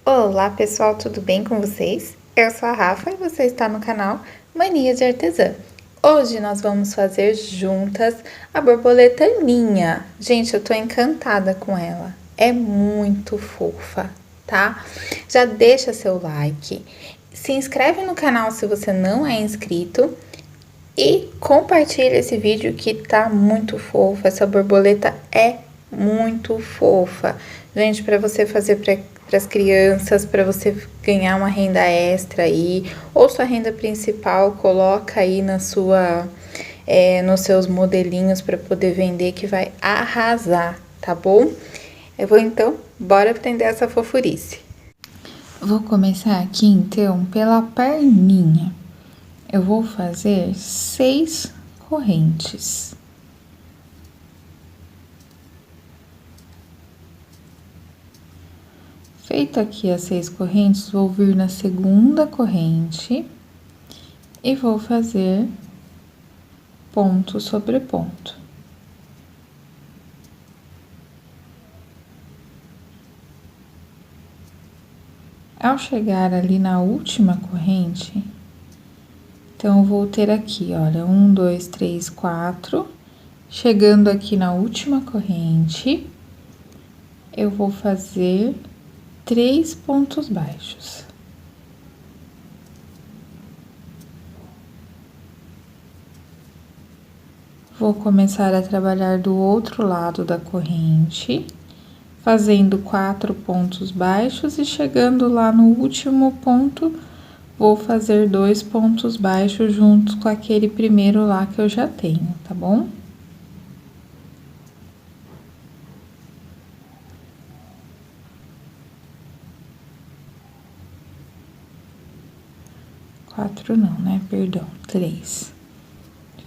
Olá pessoal, tudo bem com vocês? Eu sou a Rafa e você está no canal Mania de Artesã. Hoje nós vamos fazer juntas a borboleta Ninha. Gente, eu tô encantada com ela, é muito fofa, tá? Já deixa seu like, se inscreve no canal se você não é inscrito e compartilha esse vídeo que tá muito fofo. Essa borboleta é muito fofa. Gente, para você fazer para as crianças, para você ganhar uma renda extra aí, ou sua renda principal, coloca aí na sua, nos seus modelinhos para poder vender, que vai arrasar, tá bom? Eu vou então, bora aprender essa fofurice. Vou começar aqui então pela perninha. Eu vou fazer 6 correntes. Feito aqui as 6 correntes, vou vir na segunda corrente e vou fazer ponto sobre ponto. Ao chegar ali na última corrente, então, eu vou ter aqui, olha, 1, 2, 3, 4. Chegando aqui na última corrente, eu vou fazer 3 pontos baixos. Vou começar a trabalhar do outro lado da corrente, fazendo 4 pontos baixos e chegando lá no último ponto, vou fazer 2 pontos baixos juntos com aquele primeiro lá que eu já tenho, tá bom? Quatro não, né? Perdão, 3.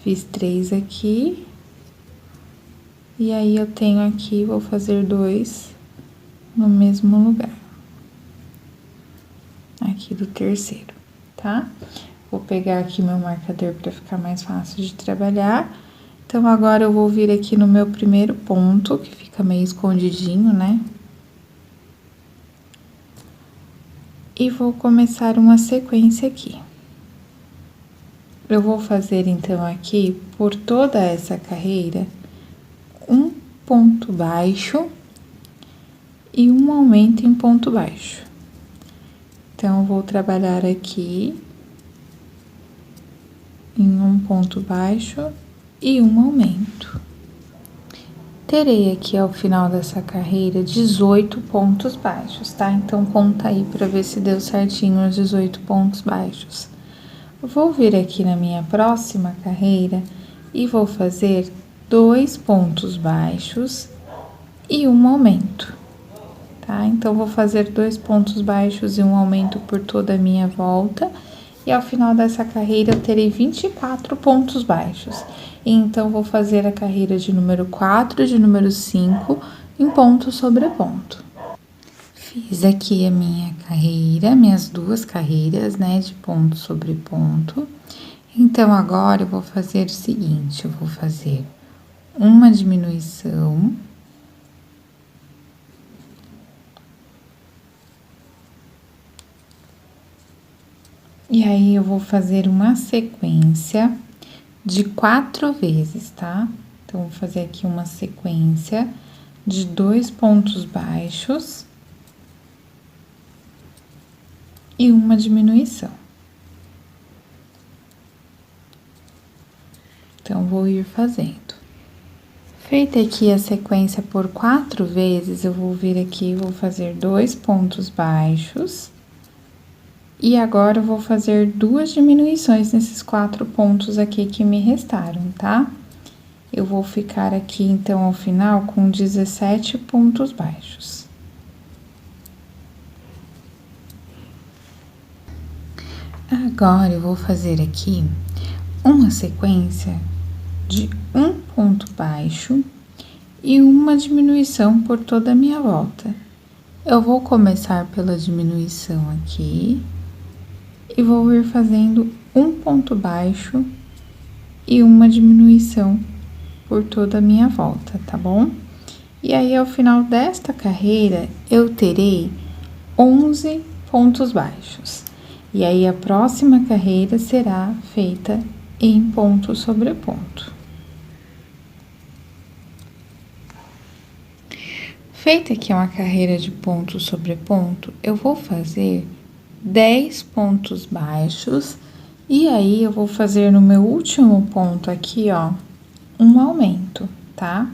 Fiz 3 aqui. E aí, eu tenho aqui, vou fazer 2 no mesmo lugar. Aqui do terceiro, tá? Vou pegar aqui meu marcador para ficar mais fácil de trabalhar. Então, agora eu vou vir aqui no meu primeiro ponto, que fica meio escondidinho, né? E vou começar uma sequência aqui. Eu vou fazer, então, aqui, por toda essa carreira, um ponto baixo e um aumento em ponto baixo. Então, eu vou trabalhar aqui em um ponto baixo e um aumento. Terei aqui, ao final dessa carreira, 18 pontos baixos, tá? Então, conta aí pra ver se deu certinho os 18 pontos baixos. Vou vir aqui na minha próxima carreira e vou fazer 2 pontos baixos e um aumento, tá? Então, vou fazer 2 pontos baixos e um aumento por toda a minha volta. E ao final dessa carreira, eu terei 24 pontos baixos. Então, vou fazer a carreira de número 4 e de número 5 em ponto sobre ponto. Fiz aqui a minha carreira, minhas 2 carreiras, né, de ponto sobre ponto. Então, agora eu vou fazer o seguinte, eu vou fazer uma diminuição. E aí, eu vou fazer uma sequência de 4 vezes, tá? Então, vou fazer aqui uma sequência de 2 pontos baixos e uma diminuição. Então, vou ir fazendo. Feita aqui a sequência por 4 vezes, eu vou vir aqui e vou fazer 2 pontos baixos. E agora, eu vou fazer 2 diminuições nesses 4 pontos aqui que me restaram, tá? Eu vou ficar aqui, então, ao final, com 17 pontos baixos. Agora, eu vou fazer aqui uma sequência de um ponto baixo e uma diminuição por toda a minha volta. Eu vou começar pela diminuição aqui e vou ir fazendo um ponto baixo e uma diminuição por toda a minha volta, tá bom? E aí, ao final desta carreira, eu terei 11 pontos baixos. E aí, a próxima carreira será feita em ponto sobre ponto. Feita aqui uma carreira de ponto sobre ponto, eu vou fazer 10 pontos baixos, e aí eu vou fazer no meu último ponto aqui, ó, um aumento, tá?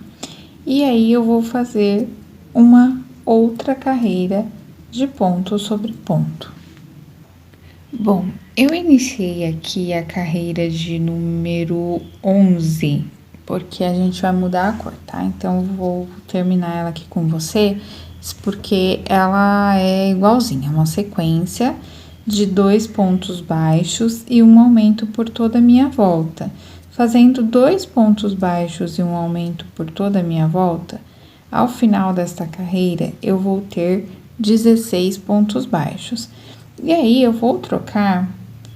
E aí, eu vou fazer uma outra carreira de ponto sobre ponto. Bom, eu iniciei aqui a carreira de número 11, porque a gente vai mudar a cor, tá? Então, eu vou terminar ela aqui com você, porque ela é igualzinha, uma sequência de 2 pontos baixos e um aumento por toda a minha volta. Fazendo 2 pontos baixos e um aumento por toda a minha volta, ao final desta carreira, eu vou ter 16 pontos baixos. E aí, eu vou trocar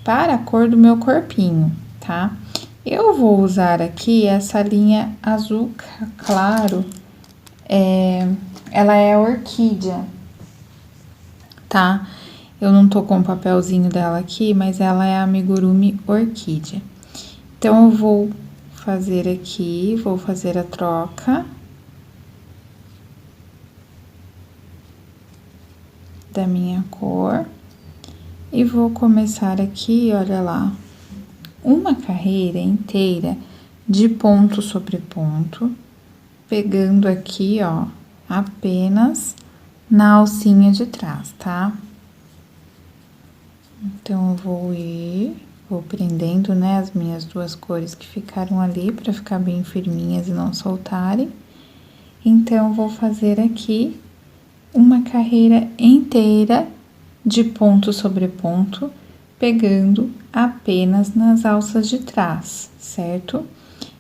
para a cor do meu corpinho, tá? Eu vou usar aqui essa linha azul claro, ela é a orquídea, tá? Eu não tô com o papelzinho dela aqui, mas ela é a amigurumi orquídea. Então, eu vou fazer aqui, vou fazer a troca da minha cor e vou começar aqui, olha lá, uma carreira inteira de ponto sobre ponto, pegando aqui, ó, apenas na alcinha de trás, tá? Então, eu vou prendendo, né, as minhas duas cores que ficaram ali, pra ficar bem firminhas e não soltarem. Então, eu vou fazer aqui uma carreira inteira de ponto sobre ponto, pegando apenas nas alças de trás, certo?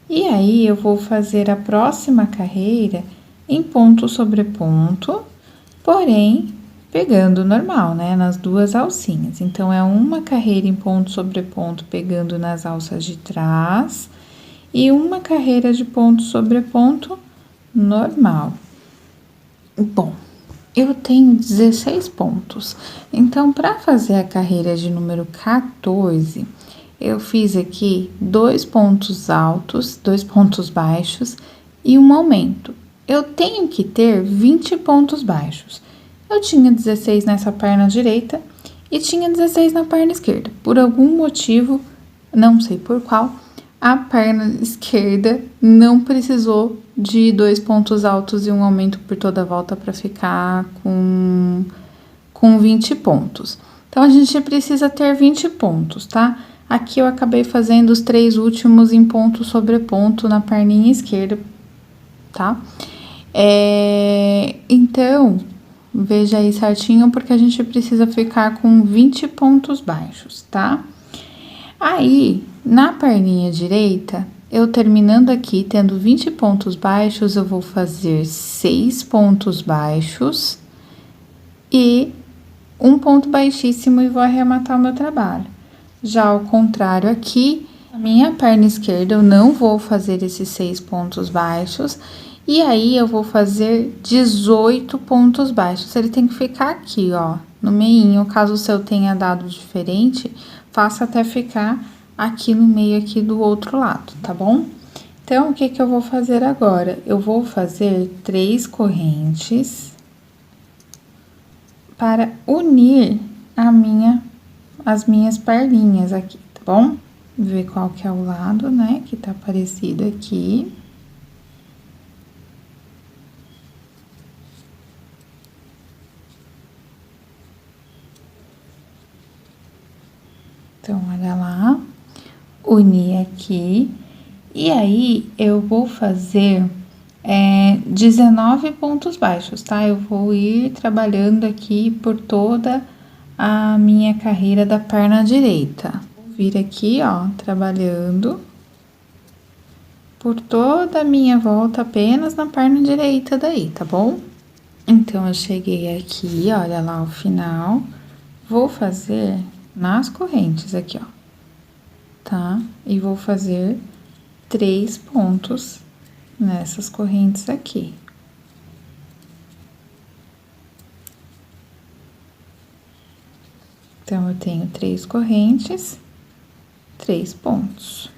E aí, eu vou fazer a próxima carreira em ponto sobre ponto, porém, pegando normal, né, nas duas alcinhas. Então, é uma carreira em ponto sobre ponto, pegando nas alças de trás, e uma carreira de ponto sobre ponto normal. Bom, eu tenho 16 pontos. Então, para fazer a carreira de número 14, eu fiz aqui 2 pontos altos, 2 pontos baixos e um aumento. Eu tenho que ter 20 pontos baixos. Eu tinha 16 nessa perna direita e tinha 16 na perna esquerda. Por algum motivo, não sei por qual, a perna esquerda não precisou de 2 pontos altos e um aumento por toda a volta para ficar com 20 pontos. Então, a gente precisa ter 20 pontos, tá? Aqui eu acabei fazendo os 3 últimos em ponto sobre ponto na perninha esquerda, tá? Então, veja aí certinho, porque a gente precisa ficar com 20 pontos baixos, tá? Aí, na perninha direita, eu terminando aqui, tendo 20 pontos baixos, eu vou fazer 6 pontos baixos e um ponto baixíssimo e vou arrematar o meu trabalho. Já ao contrário aqui, a minha perna esquerda, eu não vou fazer esses 6 pontos baixos, e aí, eu vou fazer 18 pontos baixos. Ele tem que ficar aqui, ó, no meinho. Caso o seu tenha dado diferente, faça até ficar aqui no meio, aqui do outro lado, tá bom? Então, o que que eu vou fazer agora? Eu vou fazer 3 correntes para unir as minhas perninhas aqui, tá bom? Ver qual que é o lado, né, que tá parecido aqui. Então, olha lá, unir aqui, e aí, eu vou fazer 19 pontos baixos, tá? Eu vou ir trabalhando aqui por toda a minha carreira da perna direita. Vou vir aqui, ó, trabalhando por toda a minha volta apenas na perna direita daí, tá bom? Então, eu cheguei aqui, olha lá o final, vou fazer nas correntes aqui, ó, tá? E vou fazer 3 pontos nessas correntes aqui. Então, eu tenho 3 correntes, 3 pontos.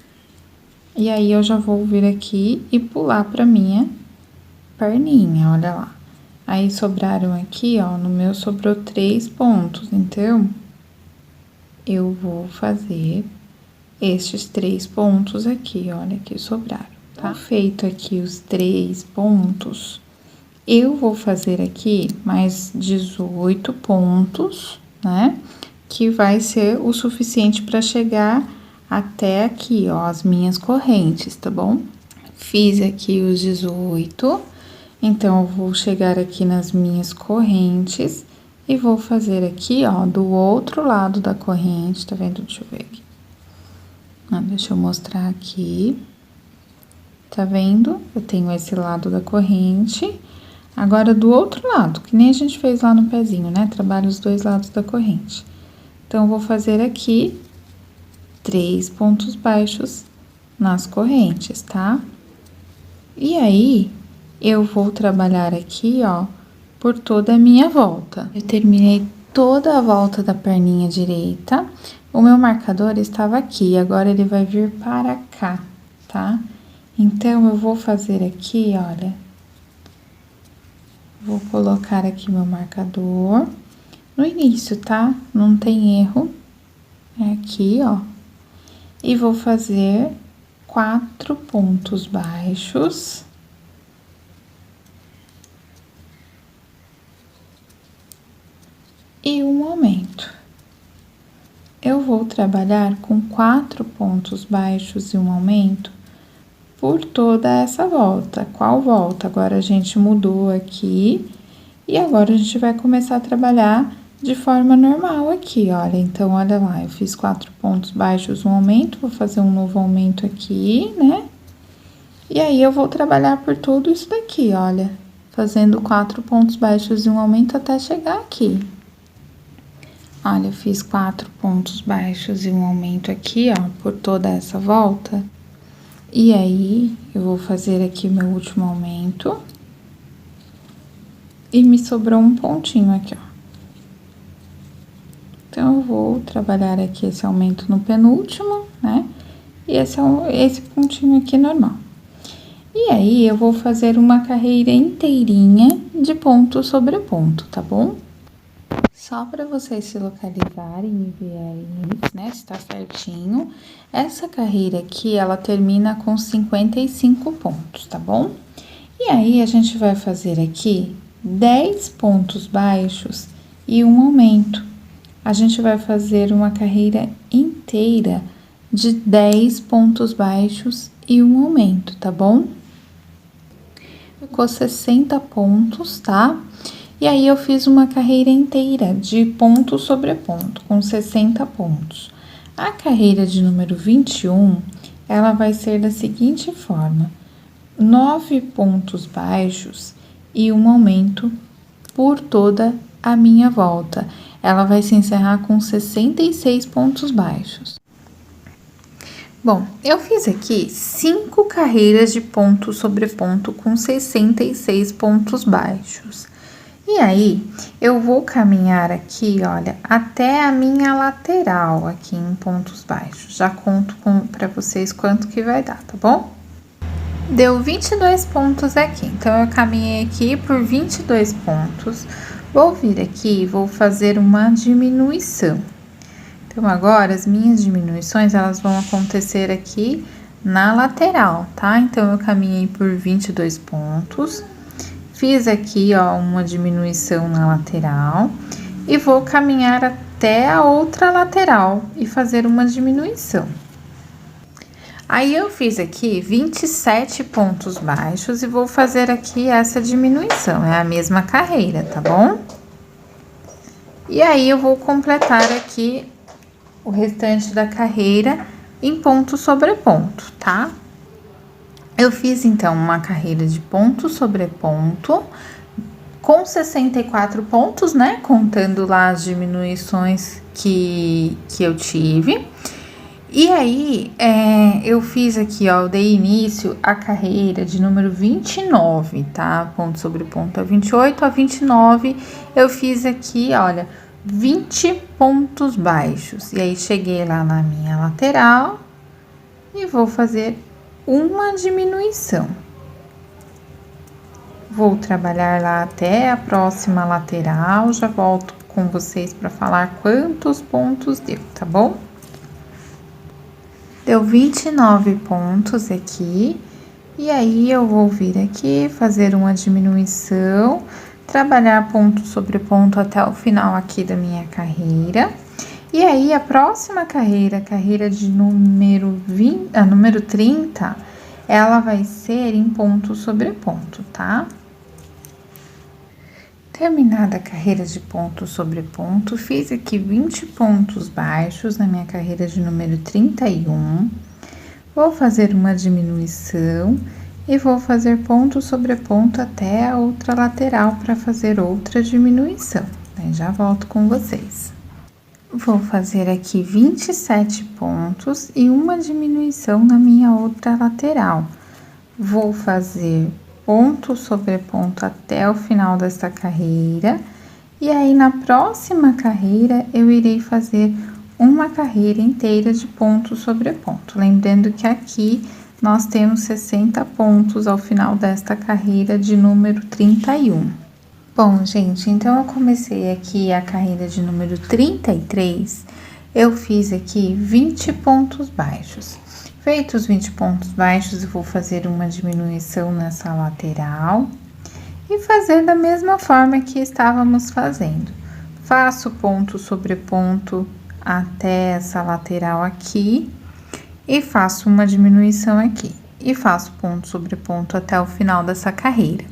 E aí, eu já vou vir aqui e pular pra minha perninha, olha lá. Aí, sobraram aqui, ó, no meu sobrou 3 pontos, então, eu vou fazer estes 3 pontos aqui, olha, que sobraram, tá? Feito aqui os 3 pontos, eu vou fazer aqui mais 18 pontos, né? Que vai ser o suficiente para chegar até aqui, ó, as minhas correntes, tá bom? Fiz aqui os 18, então, eu vou chegar aqui nas minhas correntes e vou fazer aqui, ó, do outro lado da corrente, tá vendo? Deixa eu ver aqui. Deixa eu mostrar aqui. Tá vendo? Eu tenho esse lado da corrente. Agora, do outro lado, que nem a gente fez lá no pezinho, né? Trabalho os 2 lados da corrente. Então, eu vou fazer aqui 3 pontos baixos nas correntes, tá? E aí, eu vou trabalhar aqui, ó, por toda a minha volta. Eu terminei toda a volta da perninha direita. O meu marcador estava aqui, agora ele vai vir para cá, tá? Então, eu vou fazer aqui, olha. Vou colocar aqui meu marcador no início, tá? Não tem erro. É aqui, ó. E vou fazer 4 pontos baixos. E um aumento. Eu vou trabalhar com 4 pontos baixos e um aumento por toda essa volta. Qual volta? Agora, a gente mudou aqui e agora a gente vai começar a trabalhar de forma normal aqui, olha. Então, olha lá, eu fiz 4 pontos baixos, um aumento, vou fazer um novo aumento aqui, né? E aí, eu vou trabalhar por tudo isso daqui, olha, fazendo 4 pontos baixos e um aumento até chegar aqui. Olha, eu fiz 4 pontos baixos e um aumento aqui, ó, por toda essa volta. E aí, eu vou fazer aqui meu último aumento. E me sobrou um pontinho aqui, ó. Então, eu vou trabalhar aqui esse aumento no penúltimo, né? E esse pontinho aqui normal. E aí, eu vou fazer uma carreira inteirinha de ponto sobre ponto, tá bom? Só para vocês se localizarem e verem, né, se tá certinho. Essa carreira aqui, ela termina com 55 pontos, tá bom? E aí, a gente vai fazer aqui 10 pontos baixos e um aumento. A gente vai fazer uma carreira inteira de 10 pontos baixos e um aumento, tá bom? Ficou 60 pontos, tá? E aí, eu fiz uma carreira inteira de ponto sobre ponto, com 60 pontos. A carreira de número 21, ela vai ser da seguinte forma: 9 pontos baixos e um aumento por toda a minha volta. Ela vai se encerrar com 66 pontos baixos. Bom, eu fiz aqui 5 carreiras de ponto sobre ponto com 66 pontos baixos. E aí, eu vou caminhar aqui, olha, até a minha lateral aqui em pontos baixos. Já conto pra vocês quanto que vai dar, tá bom? Deu 22 pontos aqui, então eu caminhei aqui por 22 pontos. Vou vir aqui e vou fazer uma diminuição. Então, agora, as minhas diminuições, elas vão acontecer aqui na lateral, tá? Então, eu caminhei por 22 pontos. Fiz aqui, ó, uma diminuição na lateral e vou caminhar até a outra lateral e fazer uma diminuição. Aí, eu fiz aqui 27 pontos baixos e vou fazer aqui essa diminuição, é a mesma carreira, tá bom? E aí, eu vou completar aqui o restante da carreira em ponto sobre ponto, tá? Eu fiz, então, uma carreira de ponto sobre ponto, com 64 pontos, né? Contando lá as diminuições que eu tive. E aí, eu fiz aqui, ó, eu dei início à carreira de número 29, tá? Ponto sobre ponto a 28, a 29, eu fiz aqui, olha, 20 pontos baixos. E aí, cheguei lá na minha lateral e vou fazer uma diminuição. Vou trabalhar lá até a próxima lateral, já volto com vocês para falar quantos pontos deu, tá bom? Deu 29 pontos aqui, e aí eu vou vir aqui, fazer uma diminuição, trabalhar ponto sobre ponto até o final aqui da minha carreira. E aí, a próxima carreira, carreira de número 30, ela vai ser em ponto sobre ponto, tá? Terminada a carreira de ponto sobre ponto, fiz aqui 20 pontos baixos na minha carreira de número 31. Vou fazer uma diminuição e vou fazer ponto sobre ponto até a outra lateral para fazer outra diminuição. Daí já volto com vocês. Vou fazer aqui 27 pontos e uma diminuição na minha outra lateral. Vou fazer ponto sobre ponto até o final desta carreira, e aí na próxima carreira eu irei fazer uma carreira inteira de ponto sobre ponto. Lembrando que aqui nós temos 60 pontos ao final desta carreira de número 31. Bom, gente, então eu comecei aqui a carreira de número 33, eu fiz aqui 20 pontos baixos. Feitos 20 pontos baixos, eu vou fazer uma diminuição nessa lateral e fazer da mesma forma que estávamos fazendo. Faço ponto sobre ponto até essa lateral aqui e faço uma diminuição aqui. E faço ponto sobre ponto até o final dessa carreira.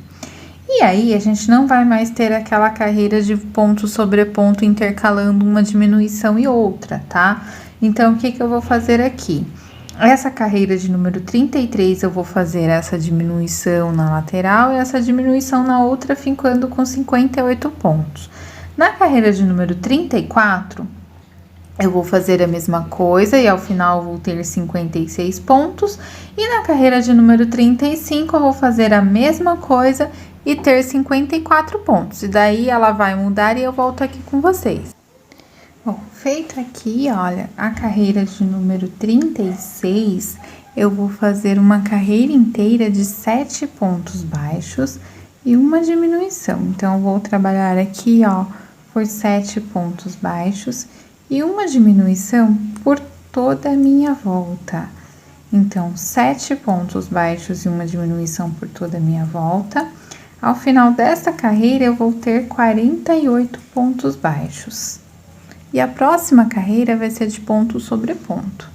E aí, a gente não vai mais ter aquela carreira de ponto sobre ponto intercalando uma diminuição e outra, tá? Então, o que que eu vou fazer aqui? Essa carreira de número 33, eu vou fazer essa diminuição na lateral e essa diminuição na outra, ficando com 58 pontos. Na carreira de número 34, eu vou fazer a mesma coisa e ao final vou ter 56 pontos. E na carreira de número 35, eu vou fazer a mesma coisa e ter 54 pontos. E daí ela vai mudar e eu volto aqui com vocês. Bom, feito aqui, olha, a carreira de número 36, eu vou fazer uma carreira inteira de 7 pontos baixos e uma diminuição. Então, eu vou trabalhar aqui, ó, por 7 pontos baixos e uma diminuição por toda a minha volta. Então, 7 pontos baixos e uma diminuição por toda a minha volta. Ao final desta carreira, eu vou ter 48 pontos baixos. E a próxima carreira vai ser de ponto sobre ponto.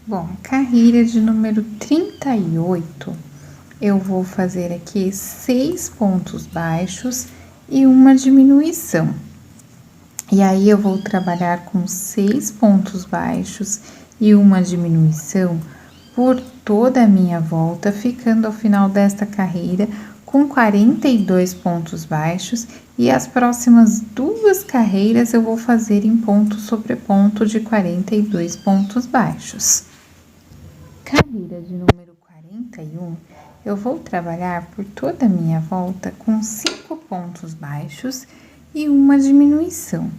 Bom, carreira de número 38, eu vou fazer aqui 6 pontos baixos e uma diminuição. E aí, eu vou trabalhar com 6 pontos baixos e uma diminuição por toda a minha volta, ficando ao final desta carreira com 42 pontos baixos, e as próximas 2 carreiras eu vou fazer em ponto sobre ponto de 42 pontos baixos. Carreira de número 41, eu vou trabalhar por toda a minha volta com 5 pontos baixos e uma diminuição.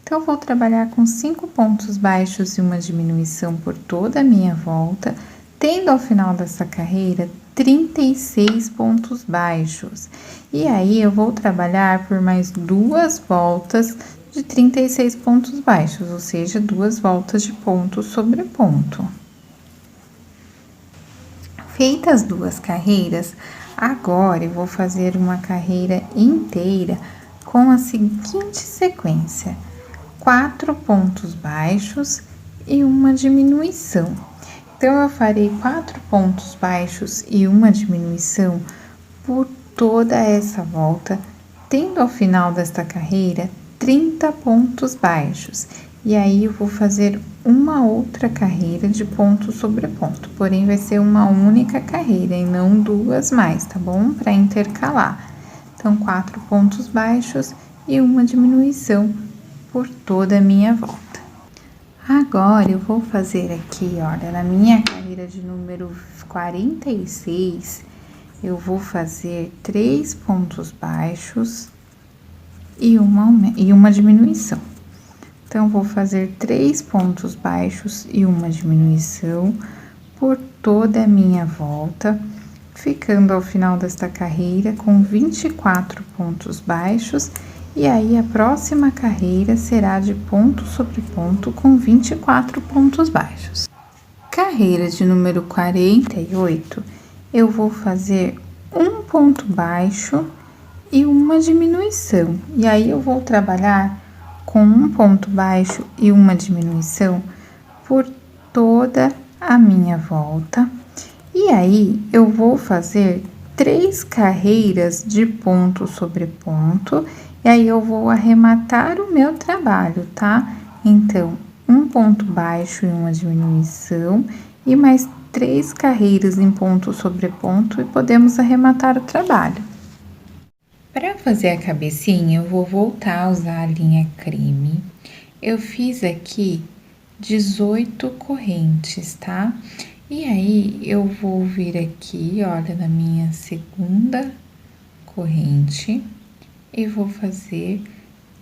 Então, eu vou trabalhar com 5 pontos baixos e uma diminuição por toda a minha volta, tendo ao final dessa carreira 36 pontos baixos. E aí, eu vou trabalhar por mais 2 voltas de 36 pontos baixos, ou seja, 2 voltas de ponto sobre ponto. Feitas as 2 carreiras, agora eu vou fazer uma carreira inteira com a seguinte sequência: 4 pontos baixos e uma diminuição. Então, eu farei 4 pontos baixos e uma diminuição por toda essa volta, tendo ao final desta carreira 30 pontos baixos. E aí, eu vou fazer uma outra carreira de ponto sobre ponto, porém, vai ser uma única carreira e não 2 mais, tá bom? Para intercalar. Então, 4 pontos baixos e uma diminuição por toda a minha volta. Agora, eu vou fazer aqui, olha, na minha carreira de número 46, eu vou fazer 3 pontos baixos e uma diminuição. Então, vou fazer 3 pontos baixos e uma diminuição por toda a minha volta, ficando ao final desta carreira com 24 pontos baixos, e aí a próxima carreira será de ponto sobre ponto com 24 pontos baixos. Carreira de número 48, eu vou fazer um ponto baixo e uma diminuição, e aí eu vou trabalhar com um ponto baixo e uma diminuição por toda a minha volta, e aí eu vou fazer 3 carreiras de ponto sobre ponto, e aí eu vou arrematar o meu trabalho, tá? Então, um ponto baixo e uma diminuição, e mais 3 carreiras em ponto sobre ponto, e podemos arrematar o trabalho. Para fazer a cabecinha, eu vou voltar a usar a linha creme. Eu fiz aqui 18 correntes, tá? E aí, eu vou vir aqui, olha, na minha segunda corrente, e vou fazer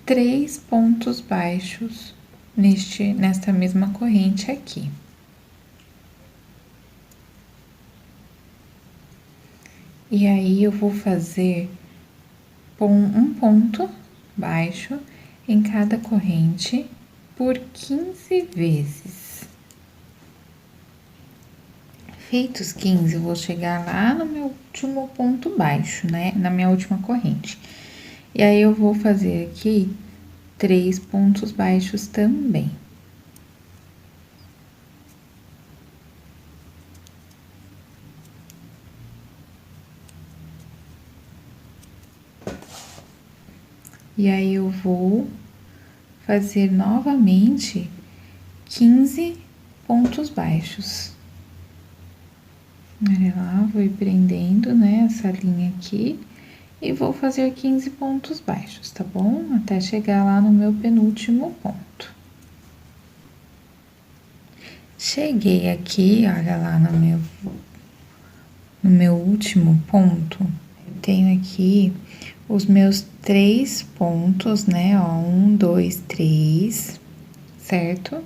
3 pontos baixos nesta mesma corrente aqui. E aí, eu vou fazer um ponto baixo em cada corrente por 15 vezes. Feitos 15, eu vou chegar lá no meu último ponto baixo, né? Na minha última corrente. E aí, eu vou fazer aqui 3 pontos baixos também. E aí, eu vou fazer novamente 15 pontos baixos. Olha lá, vou ir prendendo, né, essa linha aqui, e vou fazer 15 pontos baixos, tá bom? Até chegar lá no meu penúltimo ponto. Cheguei aqui, olha lá no meu último ponto, eu tenho aqui os meus 3 pontos, né, ó, 1, 2, 3, certo?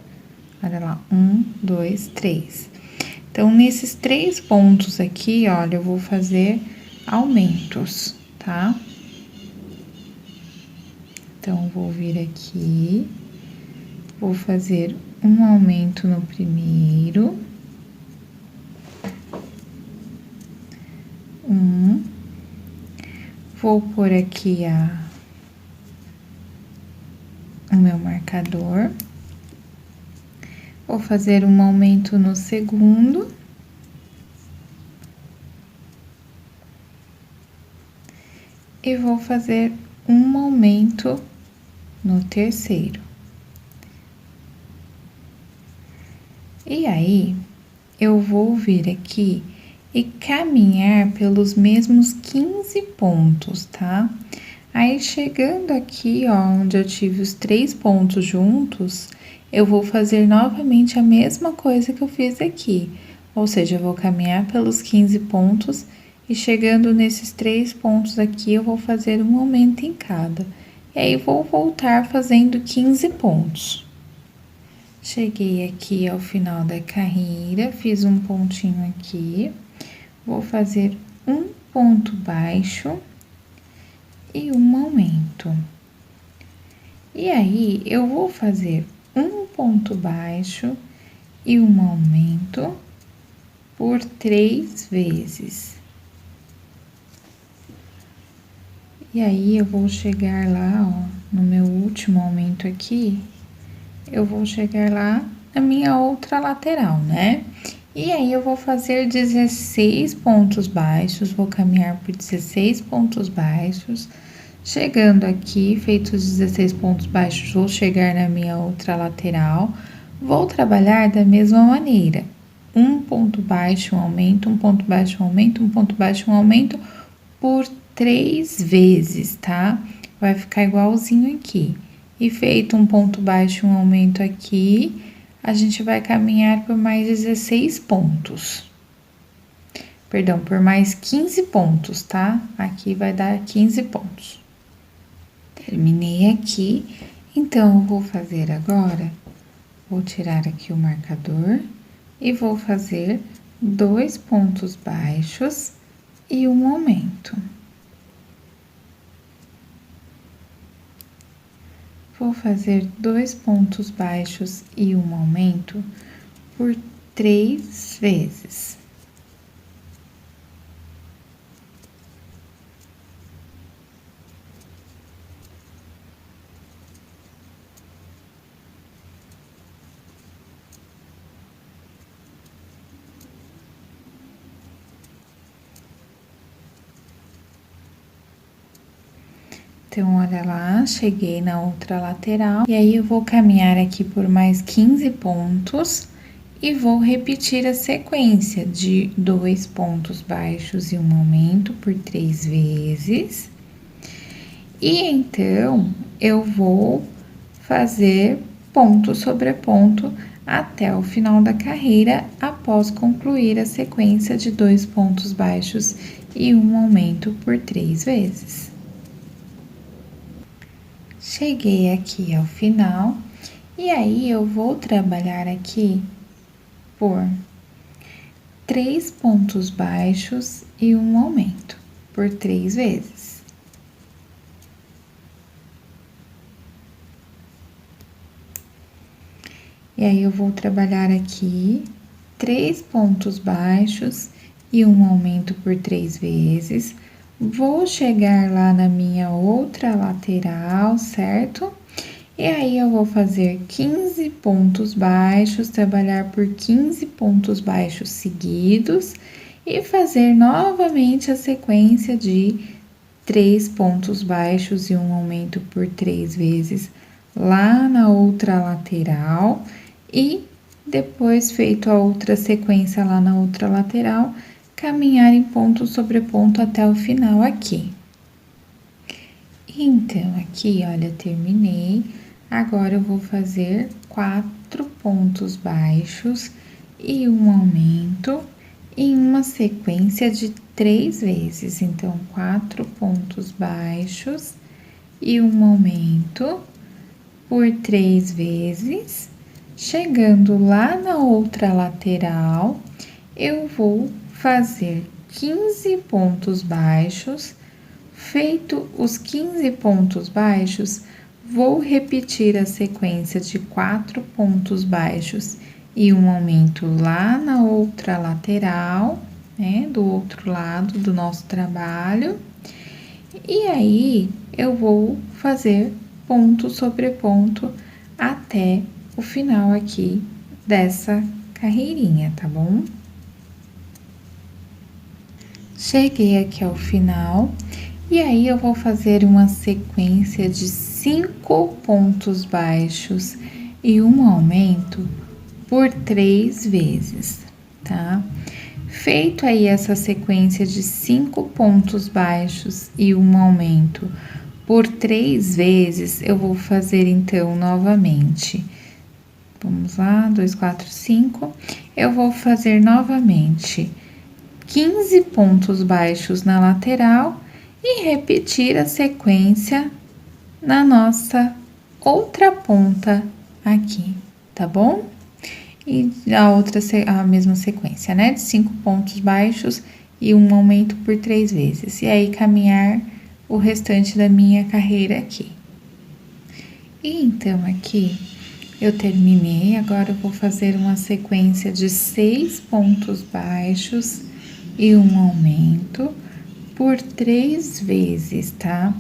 Olha lá, 1, 2, 3. Então, nesses 3 pontos aqui, olha, eu vou fazer aumentos, tá? Então, vou vir aqui, vou fazer um aumento no primeiro. Vou pôr aqui o meu marcador. Vou fazer um aumento no segundo. E vou fazer um aumento no terceiro. E aí, eu vou vir aqui e caminhar pelos mesmos 15 pontos, tá? Aí, chegando aqui, ó, onde eu tive os 3 pontos juntos, eu vou fazer novamente a mesma coisa que eu fiz aqui. Ou seja, eu vou caminhar pelos 15 pontos e chegando nesses 3 pontos aqui, eu vou fazer um aumento em cada. E aí, vou voltar fazendo 15 pontos. Cheguei aqui ao final da carreira, fiz um pontinho aqui. Vou fazer um ponto baixo e um aumento. E aí, eu vou fazer um ponto baixo e um aumento por 3 vezes. E aí, eu vou chegar lá, ó, no meu último aumento aqui, eu vou chegar lá na minha outra lateral, né? E aí, eu vou fazer 16 pontos baixos, vou caminhar por 16 pontos baixos. Chegando aqui, feitos os 16 pontos baixos, vou chegar na minha outra lateral. Vou trabalhar da mesma maneira. Um ponto baixo, um aumento, um ponto baixo, um aumento, um ponto baixo, um aumento, por 3 vezes, tá? Vai ficar igualzinho aqui. E feito um ponto baixo, um aumento aqui, a gente vai caminhar por mais 16 pontos. Perdão, por mais 15 pontos, tá? Aqui vai dar 15 pontos. Terminei aqui, Então, eu vou fazer agora, vou tirar aqui o marcador e vou fazer 2 pontos baixos e um aumento. Vou fazer 2 pontos baixos e um aumento por 3 vezes. Então, olha lá, cheguei na outra lateral. E aí, eu vou caminhar aqui por mais 15 pontos e vou repetir a sequência de 2 pontos baixos e um aumento por 3 vezes. E então, eu vou fazer ponto sobre ponto até o final da carreira, após concluir a sequência de 2 pontos baixos e um aumento por 3 vezes. Cheguei aqui ao final, e aí eu vou trabalhar aqui por 3 pontos baixos e um aumento por 3 vezes. E aí, eu vou trabalhar aqui 3 pontos baixos e um aumento por 3 vezes. Vou chegar lá na minha outra lateral, certo? E aí, eu vou fazer 15 pontos baixos, trabalhar por 15 pontos baixos seguidos e fazer novamente a sequência de 3 pontos baixos e um aumento por 3 vezes lá na outra lateral. E depois, feito a outra sequência lá na outra lateral, caminhar em ponto sobre ponto até o final aqui. Então, aqui, olha, terminei. Agora, eu vou fazer 4 pontos baixos e um aumento em uma sequência de 3 vezes. Então, 4 pontos baixos e um aumento por 3 vezes. Chegando lá na outra lateral, eu vou fazer 15 pontos baixos. Feito os 15 pontos baixos, vou repetir a sequência de 4 pontos baixos e um aumento lá na outra lateral, né, do outro lado do nosso trabalho. E aí, eu vou fazer ponto sobre ponto até o final aqui dessa carreirinha, tá bom? Cheguei aqui ao final, e aí eu vou fazer uma sequência de 5 pontos baixos e um aumento por 3 vezes, tá? Feito aí essa sequência de 5 pontos baixos e um aumento por 3 vezes, eu vou fazer então novamente. Vamos lá, 2, 4, 5. Eu vou fazer novamente 15 pontos baixos na lateral e repetir a sequência na nossa outra ponta aqui, tá bom? E a mesma sequência, né? De 5 pontos baixos e um aumento por 3 vezes. E aí, caminhar o restante da minha carreira aqui. E então, aqui, eu terminei. Agora, eu vou fazer uma sequência de 6 pontos baixos e um aumento por 3 vezes, tá?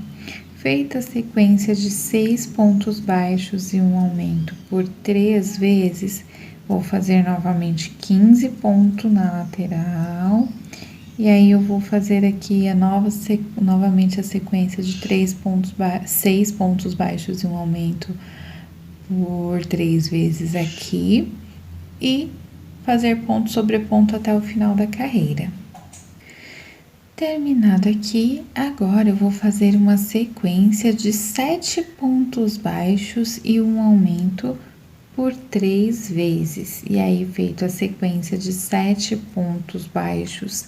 Feita a sequência de 6 pontos baixos e um aumento por 3 vezes, vou fazer novamente 15 pontos na lateral. E aí, eu vou fazer aqui novamente a sequência de 6 pontos baixos e um aumento por 3 vezes aqui. E fazer ponto sobre ponto até o final da carreira. Terminado aqui, agora eu vou fazer uma sequência de 7 pontos baixos e um aumento por 3 vezes. E aí, feito a sequência de 7 pontos baixos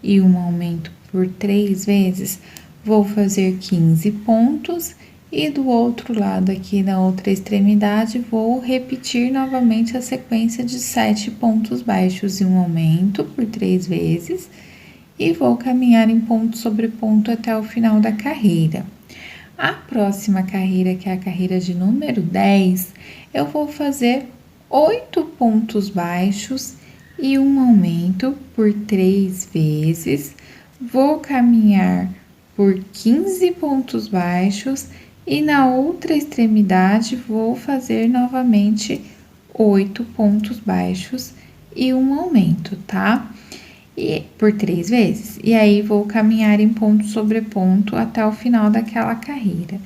e um aumento por 3 vezes, vou fazer 15 pontos E do outro lado aqui, na outra extremidade, vou repetir novamente a sequência de 7 pontos baixos e um aumento por 3 vezes. E vou caminhar em ponto sobre ponto até o final da carreira. A próxima carreira, que é a carreira de número 10, eu vou fazer 8 pontos baixos e um aumento por 3 vezes. Vou caminhar por 15 pontos baixos e na outra extremidade vou fazer novamente 8 pontos baixos e um aumento, tá? E por 3 vezes. E aí, vou caminhar em ponto sobre ponto até o final daquela carreira.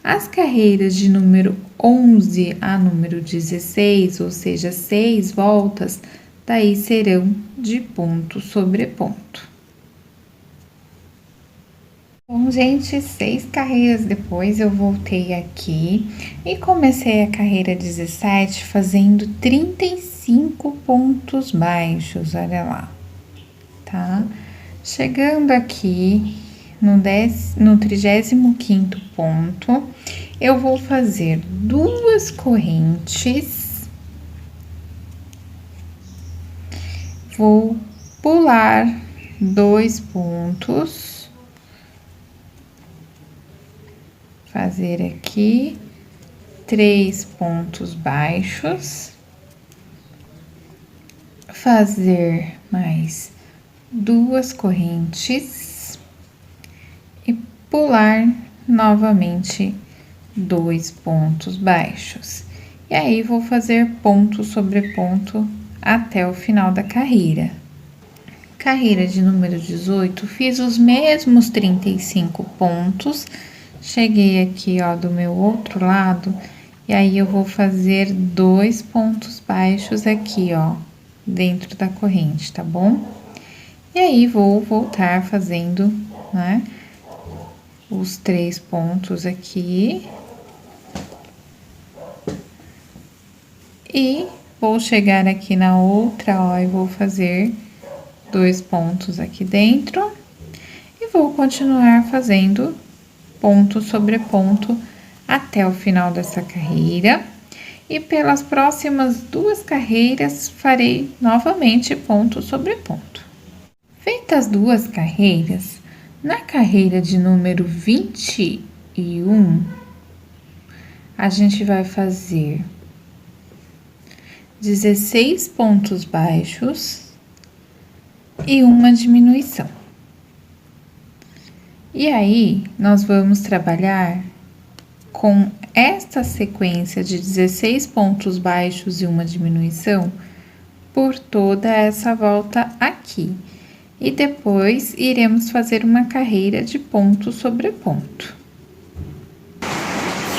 As carreiras de número 11 a número 16, ou seja, 6 voltas, daí serão de ponto sobre ponto. Bom, gente, 6 carreiras depois eu voltei aqui e comecei a carreira 17 fazendo 35 pontos baixos, olha lá, tá? Chegando aqui no 35º ponto, eu vou fazer 2 correntes, vou pular 2 pontos, fazer aqui 3 pontos baixos, fazer mais 2 correntes e pular novamente 2 pontos baixos. E aí, vou fazer ponto sobre ponto até o final da carreira. Carreira de número 18, fiz os mesmos 35 pontos. Cheguei aqui, ó, do meu outro lado, e aí eu vou fazer 2 pontos baixos aqui, ó, dentro da corrente, tá bom? E aí, vou voltar fazendo, né, os 3 pontos aqui. E vou chegar aqui na outra, ó, e vou fazer 2 pontos aqui dentro. E vou continuar fazendo ponto sobre ponto até o final dessa carreira. E pelas próximas 2 carreiras, farei novamente ponto sobre ponto. Feitas as 2 carreiras, na carreira de número 21, a gente vai fazer 16 pontos baixos e uma diminuição. E aí, nós vamos trabalhar com esta sequência de 16 pontos baixos e uma diminuição por toda essa volta aqui. E depois, iremos fazer uma carreira de ponto sobre ponto.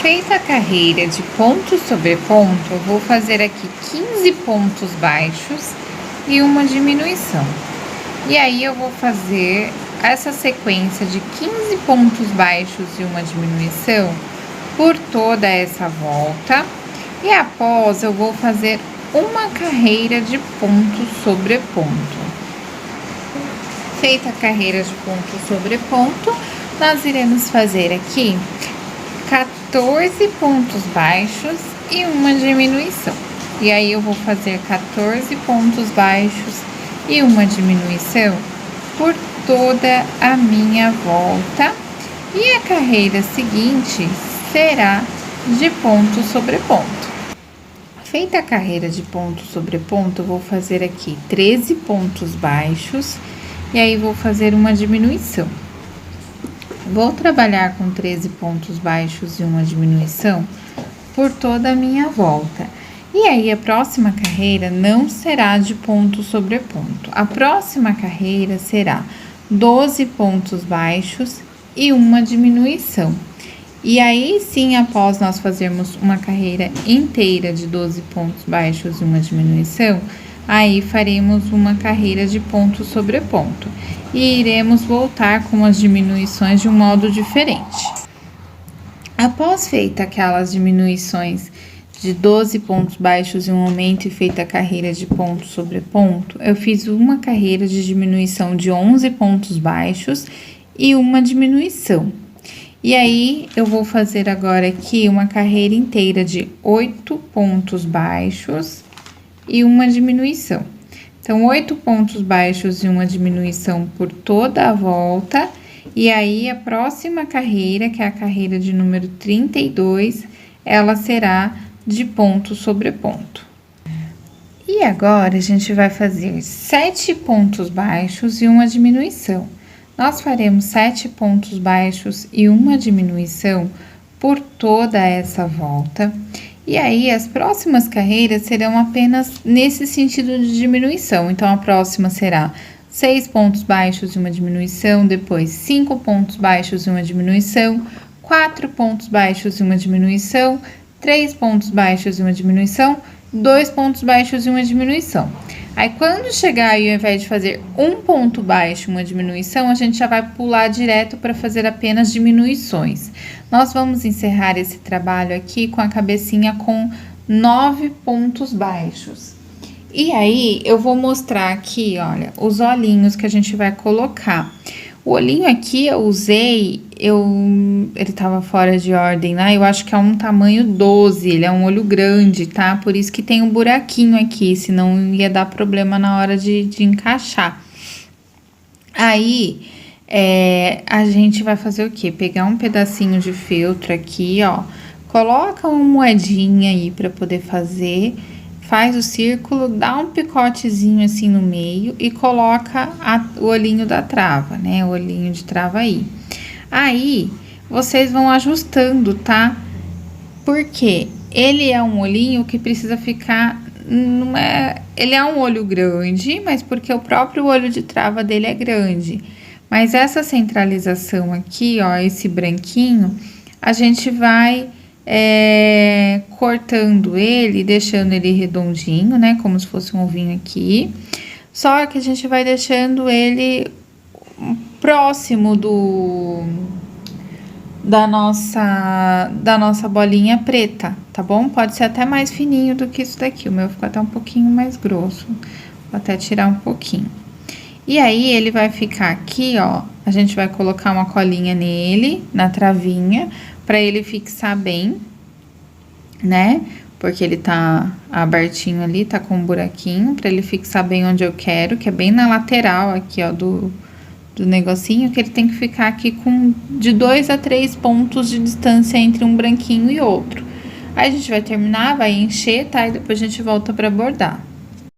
Feita a carreira de ponto sobre ponto, eu vou fazer aqui 15 pontos baixos e uma diminuição. E aí, eu vou fazer essa sequência de 15 pontos baixos e uma diminuição por toda essa volta. E após, eu vou fazer uma carreira de ponto sobre ponto. Feita a carreira de ponto sobre ponto, nós iremos fazer aqui 14 pontos baixos e uma diminuição. E aí, eu vou fazer 14 pontos baixos e uma diminuição por toda a minha volta. E a carreira seguinte será de ponto sobre ponto. Feita a carreira de ponto sobre ponto, eu vou fazer aqui 13 pontos baixos e aí vou fazer uma diminuição. Vou trabalhar com 13 pontos baixos e uma diminuição por toda a minha volta. E aí, a próxima carreira não será de ponto sobre ponto. A próxima carreira será 12 pontos baixos e uma diminuição. E aí, sim, após nós fazermos uma carreira inteira de 12 pontos baixos e uma diminuição, aí faremos uma carreira de ponto sobre ponto. E iremos voltar com as diminuições de um modo diferente. Após feita aquelas diminuições de 12 pontos baixos e um aumento e feita a carreira de ponto sobre ponto, eu fiz uma carreira de diminuição de 11 pontos baixos e uma diminuição. E aí, eu vou fazer agora aqui uma carreira inteira de 8 pontos baixos e uma diminuição. Então, 8 pontos baixos e uma diminuição por toda a volta. E aí, a próxima carreira, que é a carreira de número 32, ela será de ponto sobre ponto. E agora, a gente vai fazer 7 pontos baixos e uma diminuição. Nós faremos 7 pontos baixos e uma diminuição por toda essa volta. E aí, as próximas carreiras serão apenas nesse sentido de diminuição. Então, a próxima será 6 pontos baixos e uma diminuição, depois 5 pontos baixos e uma diminuição, 4 pontos baixos e uma diminuição, 3 pontos baixos e uma diminuição, 2 pontos baixos e uma diminuição. Aí, quando chegar aí, ao invés de fazer um ponto baixo e uma diminuição, a gente já vai pular direto para fazer apenas diminuições. Nós vamos encerrar esse trabalho aqui com a cabecinha com 9 pontos baixos. E aí, eu vou mostrar aqui, olha, os olhinhos que a gente vai colocar. O olhinho aqui eu usei, ele tava fora de ordem, né? Eu acho que é um tamanho 12, ele é um olho grande, tá? Por isso que tem um buraquinho aqui, senão ia dar problema na hora de encaixar. Aí, a gente vai fazer o quê? Pegar um pedacinho de feltro aqui, ó, coloca uma moedinha aí pra poder fazer, faz o círculo, dá um picotezinho assim no meio e coloca o olhinho da trava, né? O olhinho de trava aí. Aí, vocês vão ajustando, tá? Porque ele é um olhinho que precisa ficar... ele é um olho grande, mas porque o próprio olho de trava dele é grande. Mas essa centralização aqui, ó, esse branquinho, a gente vai... cortando ele, deixando ele redondinho, né? Como se fosse um ovinho aqui. Só que a gente vai deixando ele próximo da nossa bolinha preta, tá bom? Pode ser até mais fininho do que isso daqui. O meu ficou até um pouquinho mais grosso. Vou até tirar um pouquinho. E aí, ele vai ficar aqui, ó. A gente vai colocar uma colinha nele, na travinha, pra ele fixar bem, né? Porque ele tá abertinho ali, tá com um buraquinho, pra ele fixar bem onde eu quero, que é bem na lateral aqui, ó, do negocinho, que ele tem que ficar aqui com de 2 a 3 pontos de distância entre um branquinho e outro. Aí, a gente vai terminar, vai encher, tá? E depois a gente volta pra bordar.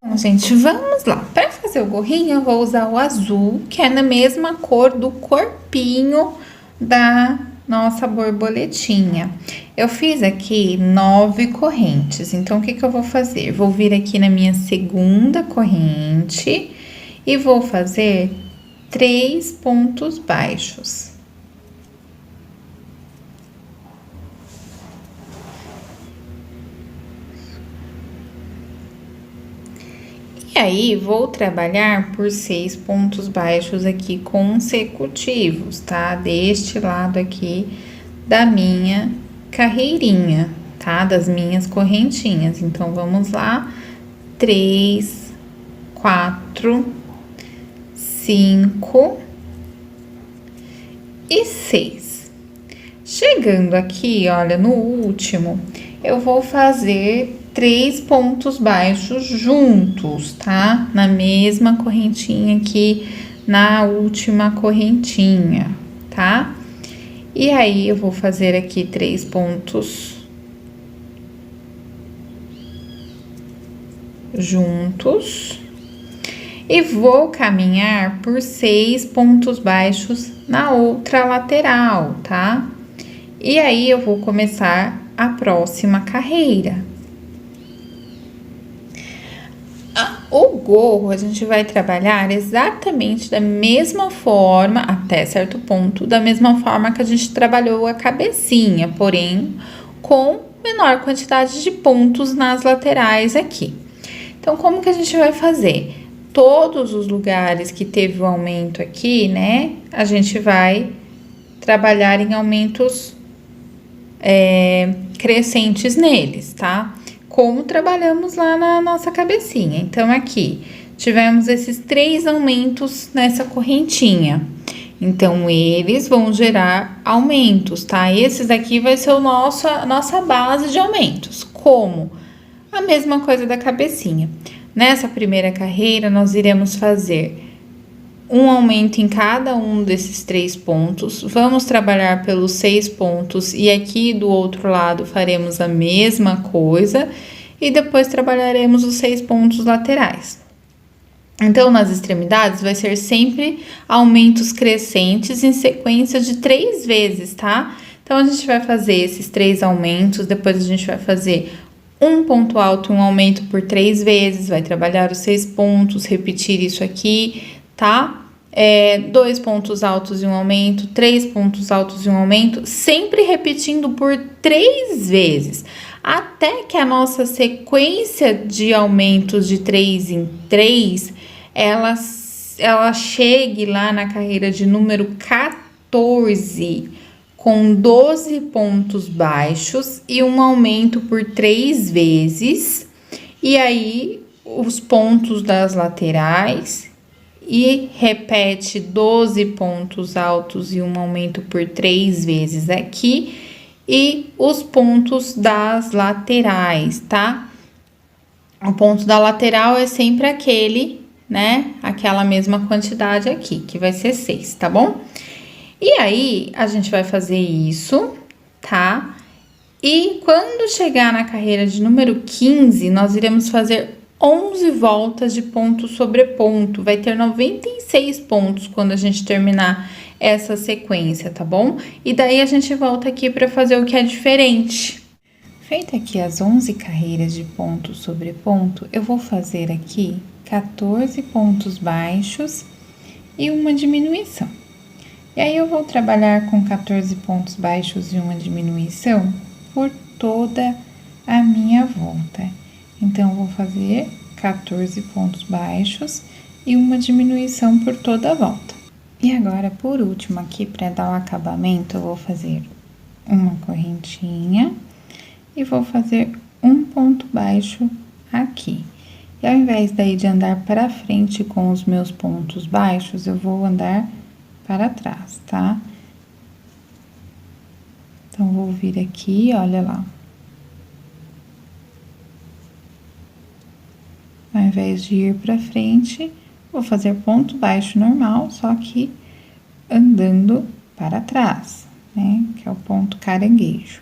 Bom, gente, vamos lá. Pra fazer o gorrinho, eu vou usar o azul, que é na mesma cor do corpinho da nossa borboletinha. Eu fiz aqui 9 correntes, então, o que que eu vou fazer? Vou vir aqui na minha segunda corrente e vou fazer 3 pontos baixos. E aí, vou trabalhar por 6 pontos baixos aqui consecutivos, tá? Deste lado aqui da minha carreirinha, tá? Das minhas correntinhas. Então, vamos lá. 3, 4, 5 e 6. Chegando aqui, olha, no último, eu vou fazer 3 pontos baixos juntos, tá? Na mesma correntinha aqui, na última correntinha, tá? E aí, eu vou fazer aqui 3 pontos juntos e vou caminhar por 6 pontos baixos na outra lateral, tá? E aí, eu vou começar a próxima carreira. O gorro, a gente vai trabalhar exatamente da mesma forma, até certo ponto, da mesma forma que a gente trabalhou a cabecinha, porém, com menor quantidade de pontos nas laterais aqui. Então, como que a gente vai fazer? Todos os lugares que teve o aumento aqui, né, a gente vai trabalhar em aumentos crescentes neles, tá? Como trabalhamos lá na nossa cabecinha. Então, aqui, tivemos esses 3 aumentos nessa correntinha. Então, eles vão gerar aumentos, tá? Esses aqui vai ser a nossa base de aumentos. Como? A mesma coisa da cabecinha. Nessa primeira carreira, nós iremos fazer um aumento em cada um desses 3 pontos. Vamos trabalhar pelos 6 pontos e aqui do outro lado faremos a mesma coisa e depois trabalharemos os 6 pontos laterais. Então, nas extremidades, vai ser sempre aumentos crescentes em sequência de 3 vezes, tá? Então, a gente vai fazer esses 3 aumentos, depois a gente vai fazer um ponto alto e um aumento por 3 vezes, vai trabalhar os 6 pontos, repetir isso aqui, tá? 2 pontos altos e um aumento, 3 pontos altos e um aumento, sempre repetindo por 3 vezes, até que a nossa sequência de aumentos de 3 em 3, ela chegue lá na carreira de número 14, com 12 pontos baixos e um aumento por 3 vezes, e aí os pontos das laterais, e repete 12 pontos altos e um aumento por 3 vezes aqui, e os pontos das laterais, tá? O ponto da lateral é sempre aquele, né? Aquela mesma quantidade aqui, que vai ser 6, tá bom? E aí, a gente vai fazer isso, tá? E quando chegar na carreira de número 15, nós iremos fazer 11 voltas de ponto sobre ponto. Vai ter 96 pontos quando a gente terminar essa sequência, tá bom? E daí a gente volta aqui para fazer o que é diferente. Feita aqui as 11 carreiras de ponto sobre ponto, eu vou fazer aqui 14 pontos baixos e uma diminuição. E aí, eu vou trabalhar com 14 pontos baixos e uma diminuição por toda a minha volta. Então, eu vou fazer 14 pontos baixos e uma diminuição por toda a volta. E agora, por último, aqui, para dar o acabamento, eu vou fazer uma correntinha e vou fazer um ponto baixo aqui. E ao invés daí de andar para frente com os meus pontos baixos, eu vou andar para trás, tá? Então, vou vir aqui, olha lá. Ao invés de ir para frente, vou fazer ponto baixo normal, só que andando para trás, né? Que é o ponto caranguejo.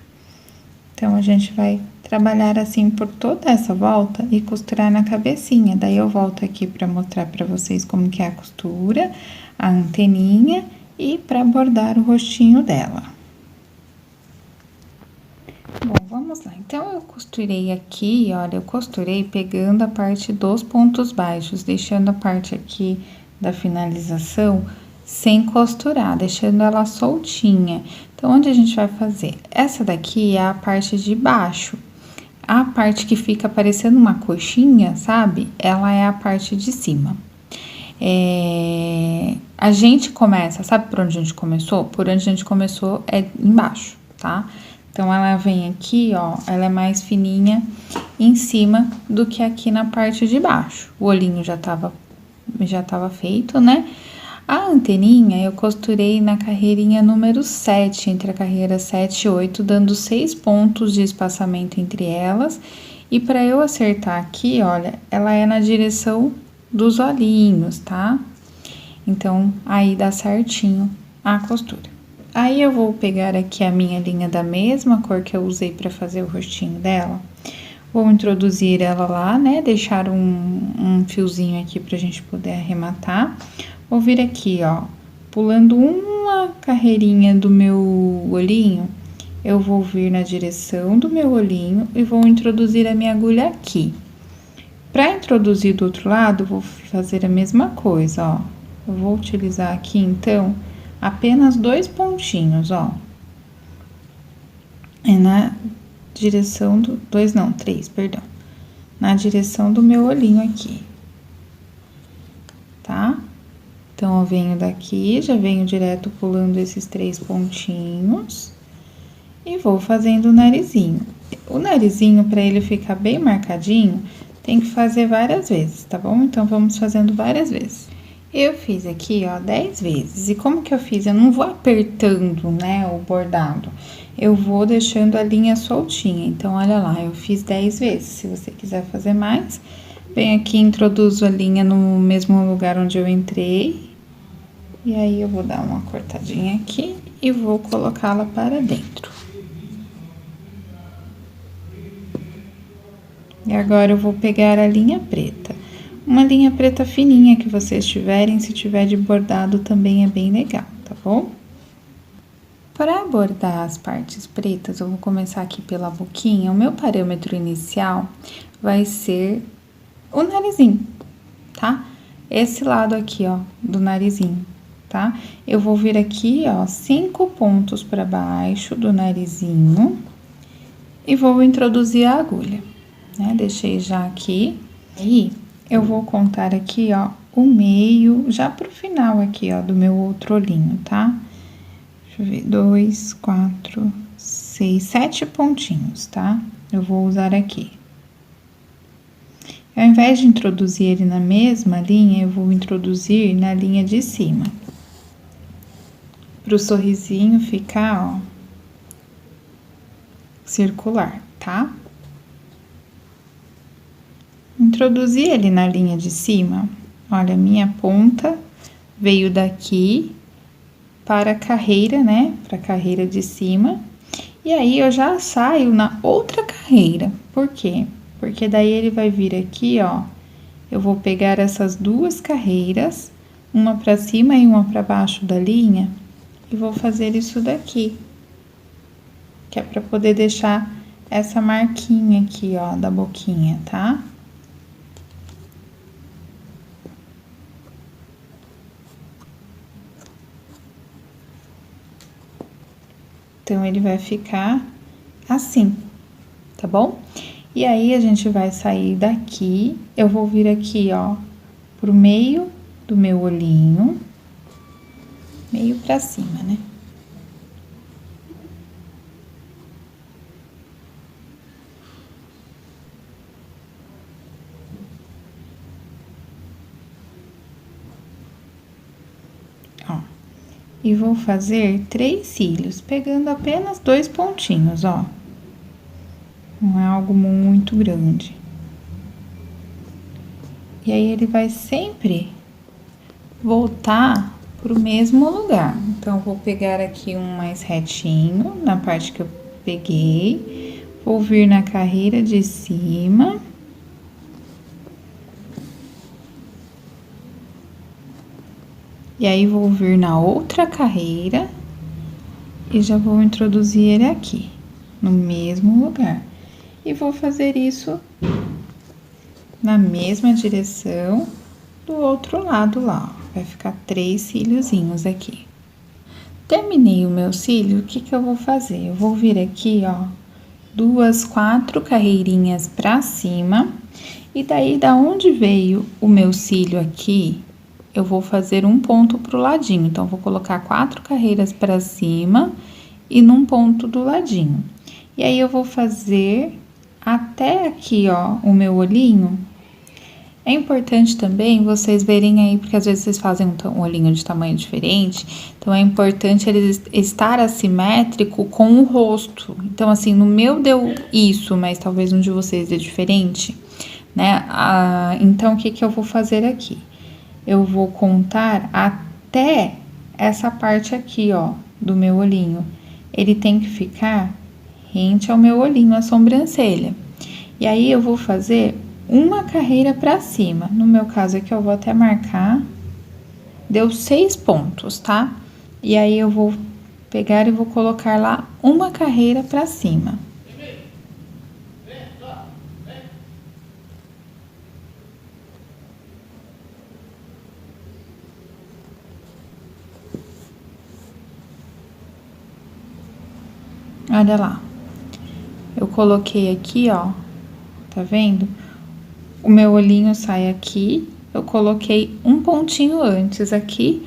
Então, a gente vai trabalhar assim por toda essa volta e costurar na cabecinha. Daí, eu volto aqui para mostrar para vocês como que é a costura, a anteninha e para bordar o rostinho dela. Bom, vamos lá. Então, eu costurei aqui, olha, eu costurei pegando a parte dos pontos baixos, deixando a parte aqui da finalização sem costurar, deixando ela soltinha. Então, onde a gente vai fazer? Essa daqui é a parte de baixo. A parte que fica parecendo uma coxinha, sabe? Ela é a parte de cima. A gente começa, sabe por onde a gente começou? Por onde a gente começou é embaixo, tá? Então, ela vem aqui, ó, ela é mais fininha em cima do que aqui na parte de baixo. O olhinho já tava feito, né? A anteninha eu costurei na carreirinha número 7, entre a carreira 7 e 8, dando 6 pontos de espaçamento entre elas. E para eu acertar aqui, olha, ela é na direção dos olhinhos, tá? Então, aí dá certinho a costura. Aí, eu vou pegar aqui a minha linha da mesma cor que eu usei para fazer o rostinho dela. Vou introduzir ela lá, né? Deixar um fiozinho aqui pra gente poder arrematar. Vou vir aqui, ó, pulando uma carreirinha do meu olhinho, eu vou vir na direção do meu olhinho e vou introduzir a minha agulha aqui. Para introduzir do outro lado, eu vou fazer a mesma coisa, ó. Eu vou utilizar aqui, então, apenas 2 pontinhos, ó. É na direção do... 2 não, 3, perdão. Na direção do meu olhinho aqui. Tá? Então, eu venho daqui, já venho direto pulando esses 3 pontinhos. E vou fazendo o narizinho. O narizinho, para ele ficar bem marcadinho, tem que fazer várias vezes, tá bom? Então, vamos fazendo várias vezes. Eu fiz aqui, ó, 10 vezes. E como que eu fiz? Eu não vou apertando, né, o bordado. Eu vou deixando a linha soltinha. Então, olha lá, eu fiz 10 vezes. Se você quiser fazer mais, vem aqui e introduzo a linha no mesmo lugar onde eu entrei. E aí, eu vou dar uma cortadinha aqui e vou colocá-la para dentro. E agora, eu vou pegar a linha preta. Uma linha preta fininha que vocês tiverem, se tiver de bordado também é bem legal, tá bom? Para bordar as partes pretas, eu vou começar aqui pela boquinha. O meu parâmetro inicial vai ser o narizinho, tá? Esse lado aqui, ó, do narizinho, tá? Eu vou vir aqui, ó, 5 pontos para baixo do narizinho e vou introduzir a agulha, né? Deixei já aqui. Aí, eu vou contar aqui, ó, o meio, já pro final aqui, ó, do meu outro olhinho, tá? Deixa eu ver, 2, 4, 6, 7 pontinhos, tá? Eu vou usar aqui. Ao invés de introduzir ele na mesma linha, eu vou introduzir na linha de cima. Pro sorrisinho ficar, ó, circular, tá? Introduzi ele na linha de cima, olha, minha ponta veio daqui para a carreira, né, para a carreira de cima, e aí eu já saio na outra carreira. Por quê? Porque daí ele vai vir aqui, ó, eu vou pegar essas duas carreiras, uma para cima e uma para baixo da linha, e vou fazer isso daqui, que é para poder deixar essa marquinha aqui, ó, da boquinha, tá? Então, ele vai ficar assim, tá bom? E aí, a gente vai sair daqui, eu vou vir aqui, ó, pro meio do meu olhinho, meio pra cima, né? Ó. E vou fazer 3 cílios, pegando apenas 2 pontinhos, ó. Não é algo muito grande. E aí, ele vai sempre voltar pro mesmo lugar. Então, vou pegar aqui um mais retinho, na parte que eu peguei. Vou vir na carreira de cima. E aí, vou vir na outra carreira e já vou introduzir ele aqui, no mesmo lugar. E vou fazer isso na mesma direção do outro lado lá, ó. Vai ficar 3 cíliozinhos aqui. Terminei o meu cílio, o que que eu vou fazer? Eu vou vir aqui, ó, 4 carreirinhas pra cima. E daí, da onde veio o meu cílio aqui, eu vou fazer um ponto pro ladinho. Então, vou colocar 4 carreiras pra cima e num ponto do ladinho. E aí, eu vou fazer até aqui, ó, o meu olhinho. É importante também vocês verem aí, porque às vezes vocês fazem um olhinho de tamanho diferente, então é importante ele estar assimétrico com o rosto. Então, assim, no meu deu isso, mas talvez no de vocês dê diferente, né? Então, o que que eu vou fazer aqui? Eu vou contar até essa parte aqui, ó, do meu olhinho. Ele tem que ficar rente ao meu olhinho, a sobrancelha. E aí, eu vou fazer uma carreira pra cima. No meu caso aqui, eu vou até marcar. Deu 6 pontos, tá? E aí, eu vou pegar e vou colocar lá uma carreira pra cima. Olha lá. Eu coloquei aqui, ó, tá vendo? O meu olhinho sai aqui, eu coloquei um pontinho antes aqui,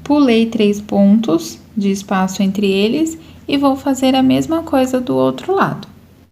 pulei 3 pontos de espaço entre eles e vou fazer a mesma coisa do outro lado.